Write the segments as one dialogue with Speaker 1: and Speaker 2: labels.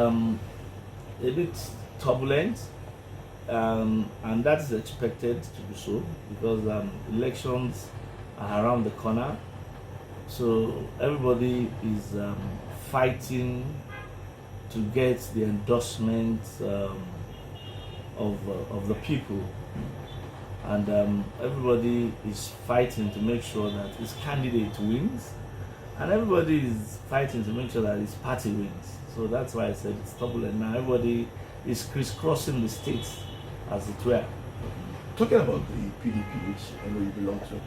Speaker 1: a bit turbulent, and that is expected to be so because elections are around the corner. So everybody is fighting to get the endorsement of the people, and everybody is fighting to make sure that his candidate wins, and everybody is fighting to make sure that his party wins. So that's why I said it's turbulent now. Everybody is crisscrossing the states, as it were.
Speaker 2: Talking about the PDP, which I know you belong to,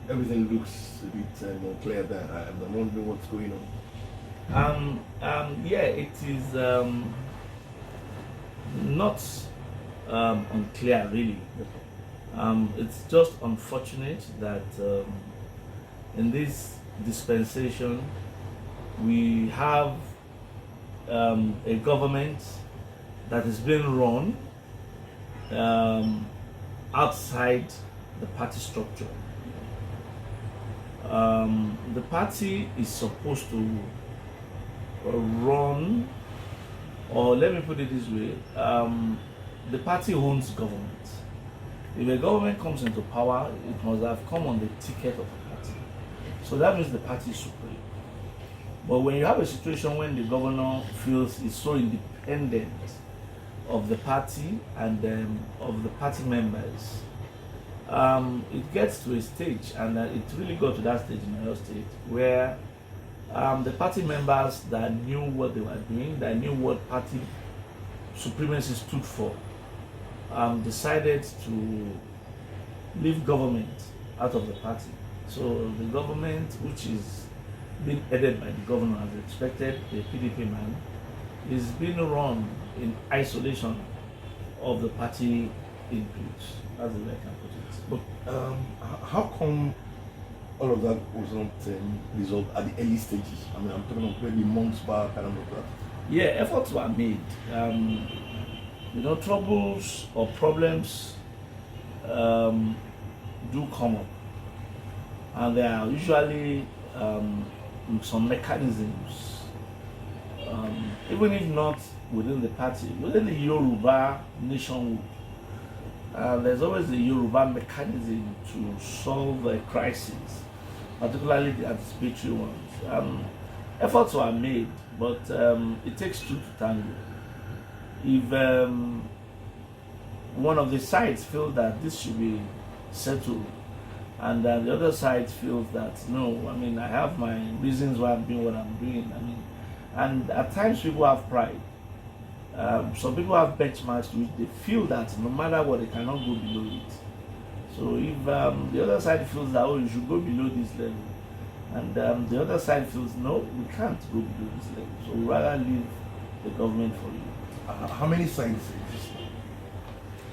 Speaker 2: everything looks a bit more clear there. I'm wondering what's going on.
Speaker 1: Yeah, it is not unclear really. It's just unfortunate that in this dispensation we have a government that is being run outside the party structure. The party is supposed to run, or let me put it this way, the party owns government. If a government comes into power, it must have come on the ticket of the party. So that means the party is supreme. But when you have a situation when the governor feels is so independent of the party and of the party members, it gets to a stage, and it really got to that stage in our state, where the party members that knew what they were doing, that knew what party supremacy stood for, decided to leave government out of the party. So the government, which is being headed by the governor as expected, the PDP man, is being run in isolation of the party inputs. That's the way I can put it.
Speaker 2: But how come all of that was not resolved at the early stages? I mean, I'm talking about maybe months back and all of that.
Speaker 1: Yeah, efforts were made. Troubles or problems do come up, and there are usually some mechanisms, even if not within the party, within the Yoruba nationhood. There's always the Yoruba mechanism to solve a crisis, particularly the anticipatory ones. Efforts were made, but it takes two to tango. If one of the sides feels that this should be settled, and the other side feels that no, I mean, I have my reasons why I'm doing what I'm doing. I mean, and at times people have pride. Some people have benchmarks which they feel that no matter what, they cannot go below it. So if the other side feels that, oh, you should go below this level, and the other side feels, no, we can't go below this level, so we'd rather leave the government for you.
Speaker 2: How many sides exist?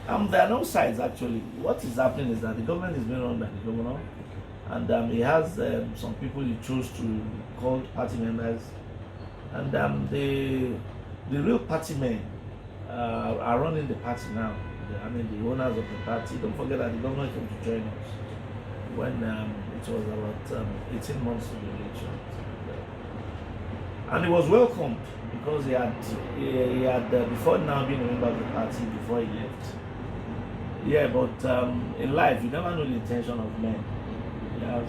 Speaker 1: There are no sides actually. What is happening is that the government is being run by the governor, and he has some people he chose to call party members, and the real party men are running the party now. I mean, the owners of the party. Don't forget that the governor came to join us when it was about 18 months to the election, and he was welcomed because he had before now been a member of the party before he left. Yeah, but in life you never know the intention of men. Yeah,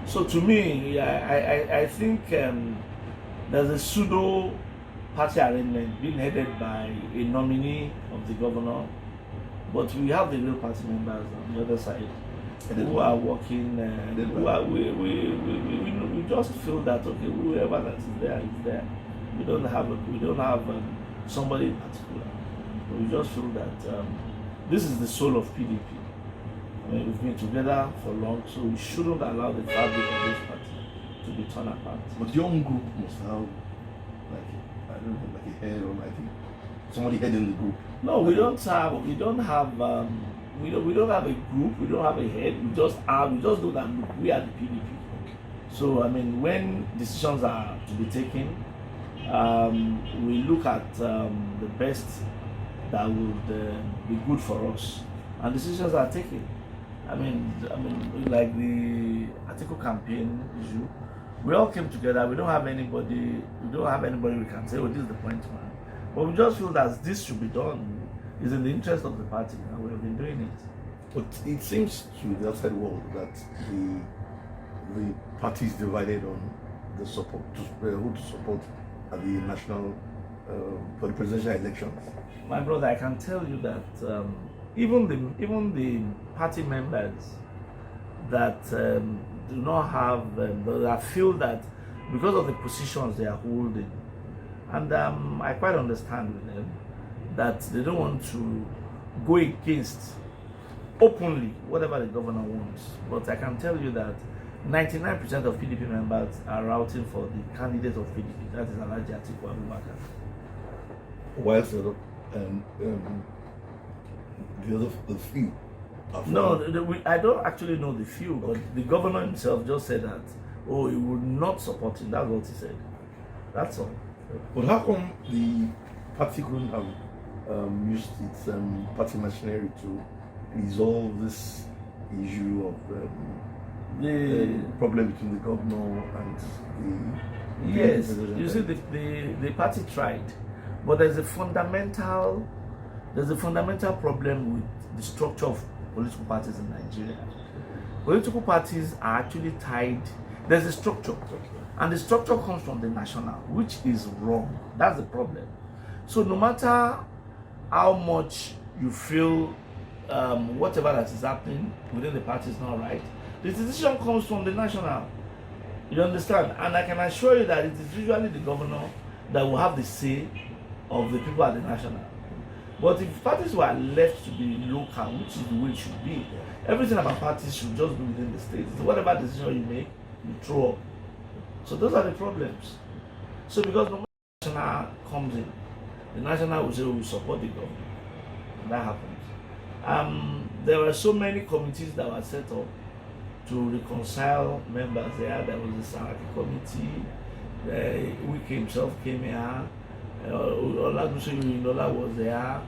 Speaker 1: so to me, yeah, I think there's a pseudo party arrangement being headed by a nominee of the governor, but we have the real party members on the other side who are working. We just feel that okay, whoever that is there is there. We don't have somebody in particular. We just feel that this is the soul of PDP. I mean, we've been together for long, so we shouldn't allow the fabric of this party to be torn apart.
Speaker 2: But your own group must have, like, I don't know, like a head or like somebody heading the group.
Speaker 1: No, we don't have a group. We don't have a head. We just know that look, we are the PDP. So I mean, when decisions are to be taken, we look at the best that would be good for us, and decisions are taken. I mean, like the Atiku campaign issue, We all came together. We don't have anybody. We don't have anybody we can say, "Oh, this is the point, man." But we just feel that this should be done. It's in the interest of the party, and we have been doing it.
Speaker 2: But it seems to the outside world that the party is divided on the support who to support at the national for the presidential elections.
Speaker 1: My brother, I can tell you that even the party members that do not have that feel that because of the positions they are holding, and I quite understand with them that they don't want to go against openly whatever the governor wants. But I can tell you that 99% of PDP members are routing for the candidate of PDP, that is Atiku.
Speaker 2: Whilst the few.
Speaker 1: No, I don't actually know the few, but the governor himself just said that, oh, he would not support him. That's what he said. That's all.
Speaker 2: But how come the party couldn't have used its party machinery to resolve this issue of the problem between the governor and the
Speaker 1: yes, you see, the party tried, but there's a fundamental problem with the structure of political parties in Nigeria. Political parties are actually tied. There's a structure, and the structure comes from the national, which is wrong. That's the problem. So no matter how much you feel whatever that is happening within the party is not right, the decision comes from the national. You understand? And I can assure you that it is usually the governor that will have the say of the people at the national. But if parties were left to be local, which is the way it should be, everything about parties should just be within the state. So whatever decision you make, you throw up. So those are the problems. So because no matter national comes in, the national will say, we support the government. And that happens. There were so many committees that were set up to reconcile members there. There was the Saraki committee, Wiki himself came here, Olagunselu Inola was there,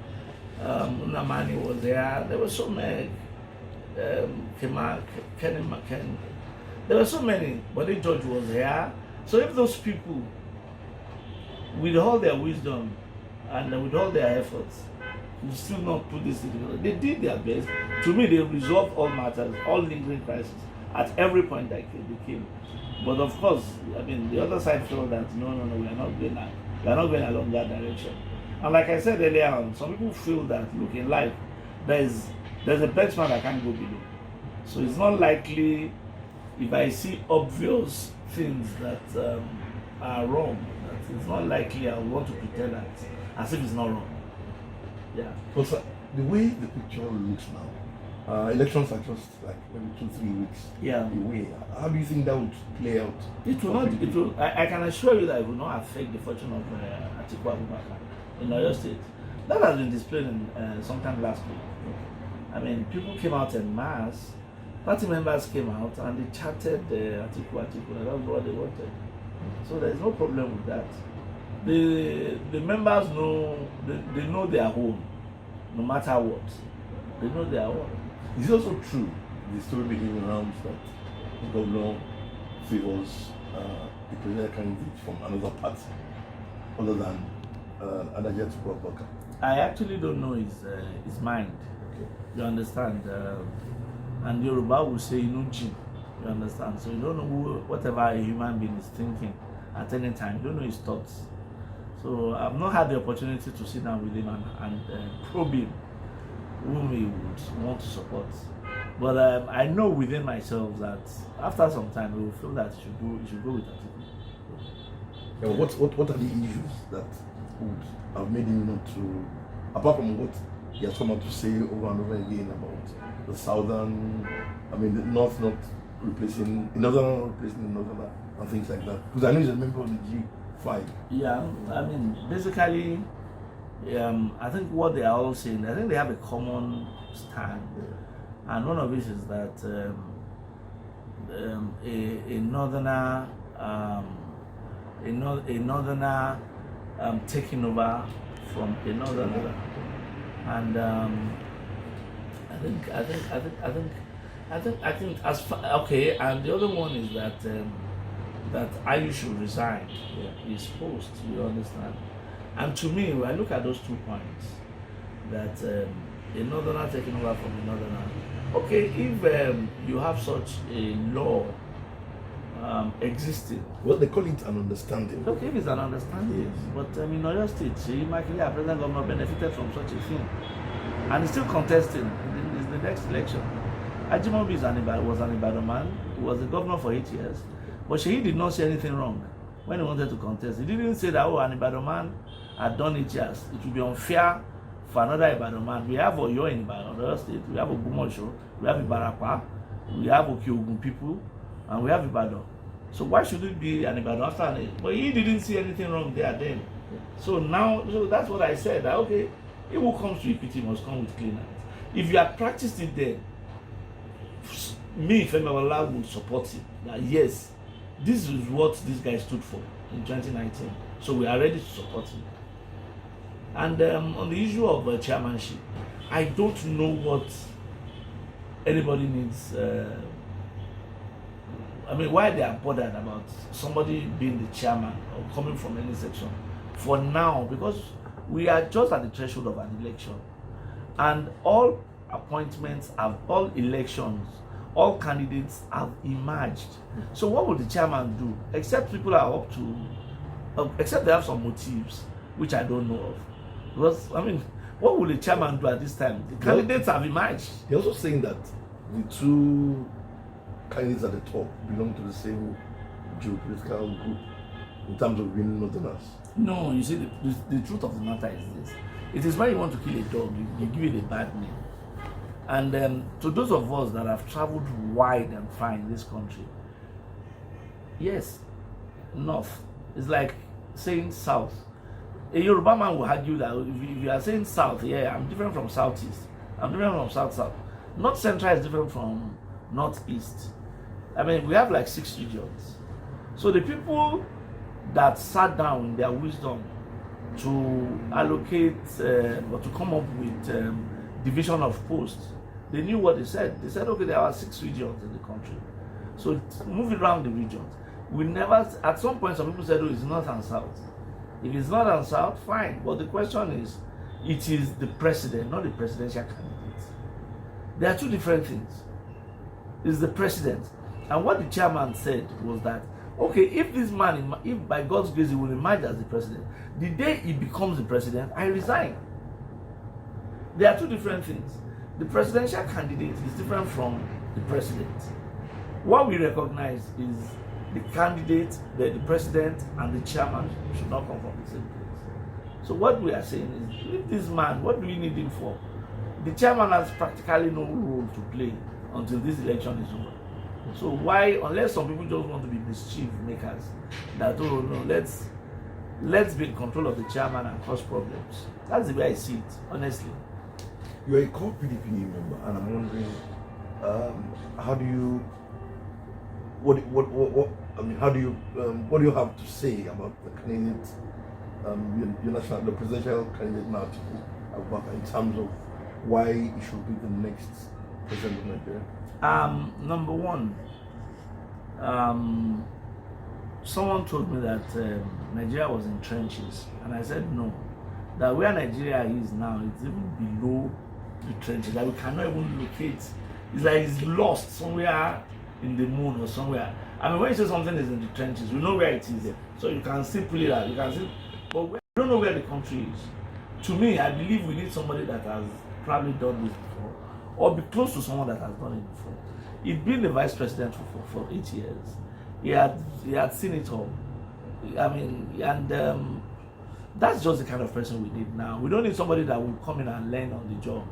Speaker 1: Unamani was there. There were so many, Ken, there were so many, but the judge was there. So if those people, with all their wisdom and with all their efforts, will still not put this together, they did their best. To me, they resolved all matters, all lingering crises at every point that they came. But of course, I mean, the other side felt that no, we are not going that. We are not going along that direction. And like I said earlier on, some people feel that, look, in life, there's a benchmark I can't go below. So it's not likely, if I see obvious things that are wrong, that it's not likely I want to pretend that as if it's not wrong. Yeah.
Speaker 2: But the way the picture looks now, elections are just like maybe 2-3 weeks away. How do you think that would play out?
Speaker 1: It will not. It will. I can assure you that it will not affect the fortune of Atiku in OYO State. That has been displayed in sometime last week. I mean, people came out en masse. Party members came out and they chatted Atiku. And that was what they wanted. So there is no problem with that. The members know they know their own, no matter what. They know their own.
Speaker 2: It's also true, the story being around that the governor favors the presidential candidate from another party other than Atiku.
Speaker 1: I actually don't know his mind.
Speaker 2: Okay.
Speaker 1: You understand? And Yoruba will say Inuji. You understand? So you don't know whatever a human being is thinking at any time. You don't know his thoughts. So I've not had the opportunity to sit down with him and probe him whom he would want to support. But I know within myself that after some time we will feel that he should go with Atiku.
Speaker 2: Yeah, what are the issues that would have made him not to, apart from what he has come out to say over and over again about the southern, I mean the north not replacing, the northern not replacing the northern and things like that? Because I know he's a member of the G5.
Speaker 1: Yeah, I mean basically I think what they are all saying, I think they have a common stand, and one of it is that a northerner taking over from a northerner, and I think as far, okay, and the other one is that that I should resign his post. You understand? And to me, when I look at those 2 points, that a northerner taking over from a northerner. Okay, if you have such a law existing.
Speaker 2: Well, they call it an understanding.
Speaker 1: Okay, if it's an understanding, yes. But in Oyo State, our president governor benefited from such a thing, and he's still contesting in the next election. Ajimobi was an Ibadan man. He was the governor for 8 years, but Sheyi did not say anything wrong when he wanted to contest. He didn't say that an Ibadan man had done 8 years. It would be unfair for another Ibadan man. We have OYO in Ibadan, Oyo State. We have Ogumosho. We have Ibarapa. We have Okiogun people, and we have Ibadan. So why should it be an Ibadan after an? But he didn't see anything wrong there then. So now, that's what I said. That okay, he who comes to equity must come with clean hands. If you had practiced it then, me, Femi Babalola, would support him. That yes, this is what this guy stood for in 2019. So we are ready to support him. And on the issue of chairmanship, I don't know what anybody needs. Why they are bothered about somebody being the chairman or coming from any section for now, because we are just at the threshold of an election, and all appointments have, all elections, all candidates have emerged. So what would the chairman do? Except people are up to, except they have some motives, which I don't know of. Because, what will the chairman do at this time? The candidates have emerged.
Speaker 2: They're also saying that the 2 candidates at the top belong to the same geopolitical group in terms of being northerners.
Speaker 1: No, you see, the truth of the matter is this. It is when you want to kill a dog, you give it a bad name. And to those of us that have traveled wide and far in this country, yes, north is like saying south. A Yoruba man will argue that if you are saying south, yeah, I'm different from southeast. I'm different from south-south. North central is different from northeast. We have like 6 regions. So the people that sat down in their wisdom to allocate or to come up with division of posts, they knew what they said. They said, okay, there are 6 regions in the country. So moving around the regions. We never, at some point, some people said, oh, it's north and south. If it's north and south, fine. But the question is, it is the president, not the presidential candidate. There are 2 different things. It's the president. And what the chairman said was that, okay, if this man, if by God's grace he will emerge as the president, the day he becomes the president, I resign. There are 2 different things. The presidential candidate is different from the president. What we recognize is the candidate, the president, and the chairman should not come from the same place. So what we are saying is, if this man, what do we need him for? The chairman has practically no role to play until this election is over. So why, unless some people just want to be mischief makers, that oh no, let's be in control of the chairman and cause problems. That's the way I see it, honestly.
Speaker 2: You're a core PDP member, and I'm wondering, how do you, what do you have to say about the candidate, the presidential candidate now, Atiku, in terms of why he should be the next president of Nigeria?
Speaker 1: Number one, someone told me that Nigeria was in trenches, and I said no. That where Nigeria is now, it's even below the trenches. That we cannot even locate. It's like it's lost somewhere in the moon or somewhere. When you say something is in the trenches, we know where it is. So you can still pull it out. You can still, but we don't know where the country is. To me, I believe we need somebody that has probably done this before, or be close to someone that has done it before. He'd been the vice president for 8 years. He had seen it all. That's just the kind of person we need now. We don't need somebody that will come in and learn on the job.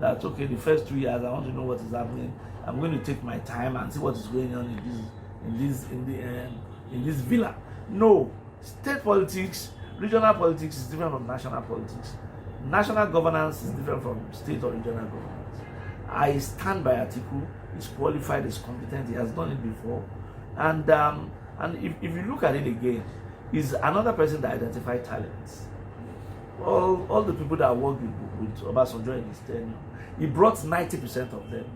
Speaker 1: That's okay. The first 2 years, I want to know what is happening. I'm going to take my time and see what is going on in this villa. No, state politics, regional politics is different from national politics. National governance is different from state or regional governance. I stand by Atiku. He's qualified, he's competent, he has done it before. And if you look at it again, he's another person that identified talents. All the people that worked with Obasanjo in his tenure, he brought 90% of them.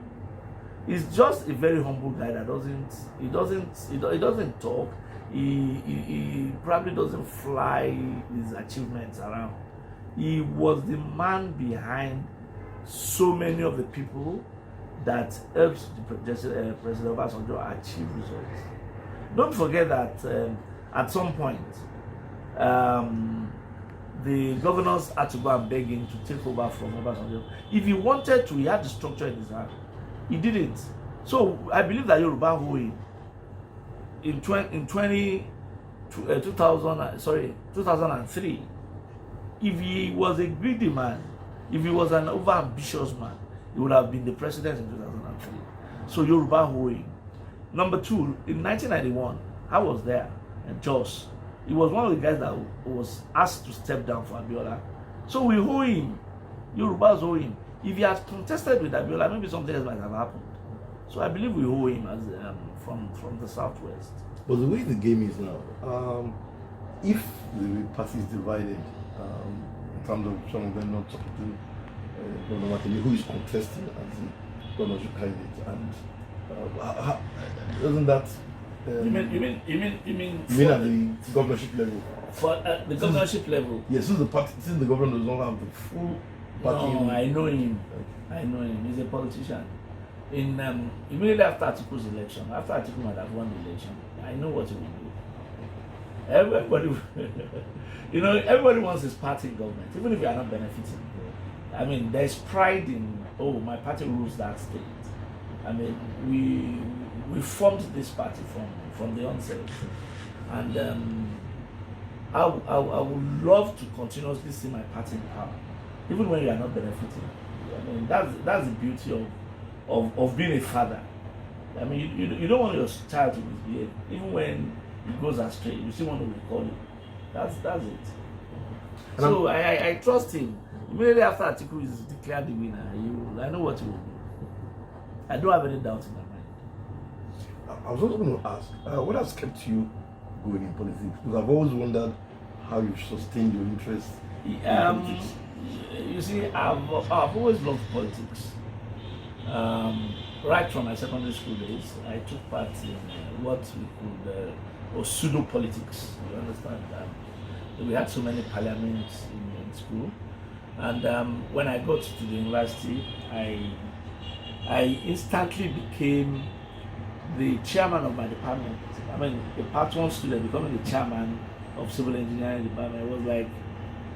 Speaker 1: He's just a very humble guy that doesn't talk. He probably doesn't fly his achievements around. He was the man behind so many of the people that helped President Obasanjo achieve results. Don't forget that at some point, the governors had to go and beg him to take over from Obasanjo. If he wanted to, he had the structure in his hand. He did it. So I believe that Yoruba Hui in 2003, if he was a greedy man, if he was an over-ambitious man, he would have been the president in 2003. So Yoruba Hui. Number two, in 1991, I was there in Jos. He was one of the guys that was asked to step down for Abiola. So we owe him. Yorubas owe him. If he had contested with Abiola, maybe something else might have happened. So I believe we owe him as from the southwest.
Speaker 2: But the way the game is now, if the party is divided, in terms of some of them not supporting Governor Martin, who is contesting as the governorship candidate, and doesn't that
Speaker 1: You mean
Speaker 2: at the governorship level?
Speaker 1: For the governorship level?
Speaker 2: Yes, since the governor does not have the full party.
Speaker 1: No, I know him. I know him. He's a politician. In immediately after Atiku's election, after Atiku might have won the election, I know what he will do. Everybody, everybody wants his party in government, even if you are not benefiting. I mean, there's pride in, oh, my party rules that state. I mean, we formed this party from the onset, and I would love to continuously see my party in power, even when you are not benefiting. I mean, that's the beauty of being a father. I mean, you don't want your child to misbehave, even when it goes astray. You still want to recall it. That's it. So I trust him. Immediately after Atiku is declared the winner, I know what he will do. I don't have any doubt in my mind.
Speaker 2: I was also going to ask, what has kept you going in politics? Because I've always wondered how you've sustained your interest in politics.
Speaker 1: You see, I've always loved politics. Right from my secondary school days, I took part in what we could or pseudo politics. You understand? We had so many parliaments in school, and when I got to the university, I instantly became the chairman of my department. I mean, a part one student becoming the chairman of civil engineering department was like,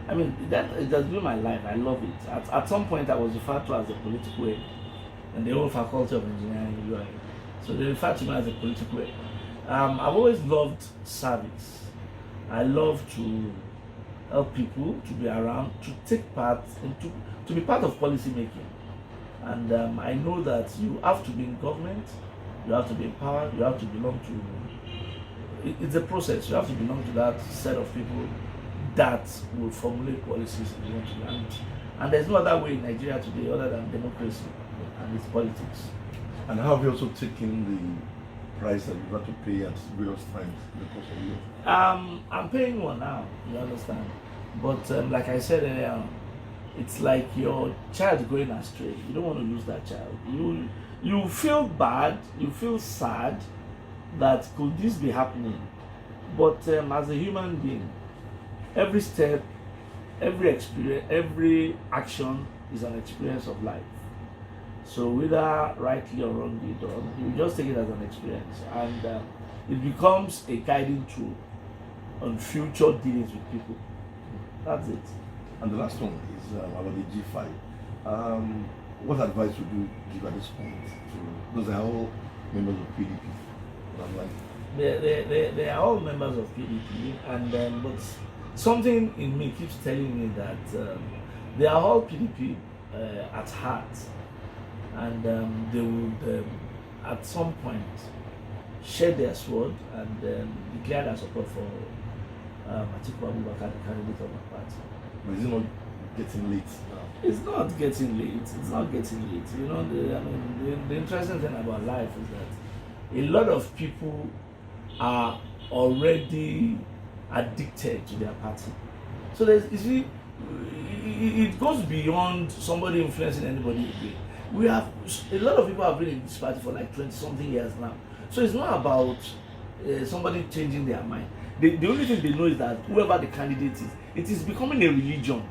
Speaker 1: I mean, it has been my life. I love it. At some point, I was referred to as a political head in the whole faculty of engineering in UI. So they refer to me as a political head. I've always loved service. I love to help people, to be around, to take part, and to be part of policy making. And I know that you have to be in government, you have to be in power, you have to belong to. It's a process. You have to belong to that set of people that will formulate policies you want to do. And there's no other way in Nigeria today other than democracy and its politics.
Speaker 2: And how have you also taken the price that you have to pay at various times in the course of the year?
Speaker 1: I'm paying one now, you understand. But like I said earlier, it's like your child going astray. You don't want to lose that child. You feel bad, you feel sad that could this be happening. But as a human being, every step, every experience, every action is an experience of life. So whether rightly or wrongly done, you just take it as an experience, and it becomes a guiding tool on future dealings with people. That's it.
Speaker 2: And the last one is about the G5. What advice would you give at this point to those are all members of PDP?
Speaker 1: They are all members of PDP, and but something in me keeps telling me that they are all PDP at heart, and they would at some point share their sword and declare their support for Atiku Abubakar, the candidate of my party.
Speaker 2: But is it not getting late now?
Speaker 1: It's not getting late. It's not getting late. You know, the interesting thing about life is that a lot of people are already addicted to their party. So you see, it goes beyond somebody influencing anybody again. We have a lot of people have been in this party for like 20-something years now. So it's not about somebody changing their mind. The only thing they know is that whoever the candidate is, it is becoming a religion.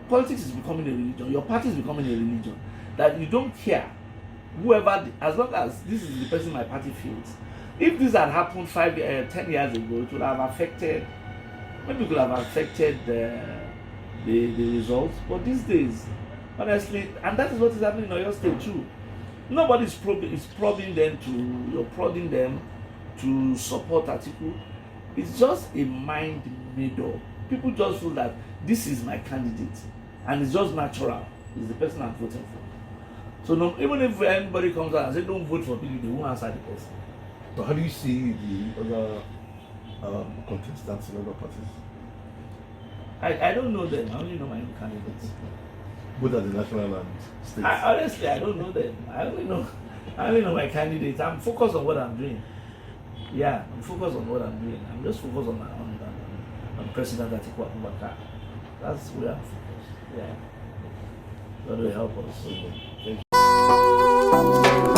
Speaker 1: Politics is becoming a religion. Your party is becoming a religion. That you don't care whoever, as long as this is the person my party feels. If this had happened 10 years ago, it would have affected. Maybe it could have affected the results. But these days, honestly, and that is what is happening in Oyo State too. Nobody is prodding them you're prodding them to support Atiku. It's just a mind made up. People just feel that this is my candidate, and it's just natural. It's the person I'm voting for. So no, even if anybody comes out and says don't vote for PDP, they won't answer the person.
Speaker 2: So how do you see the other contestants in other parties?
Speaker 1: I don't know them. I only know my own candidates.
Speaker 2: Both at the national and state.
Speaker 1: Honestly, I don't know them. I only know my candidates. I'm focused on what I'm doing. Yeah, I'm focused on what I'm doing. I'm just focused on President Atiku Abubakar. That's where I'm focused. Yeah. God will help us.
Speaker 2: Thank you.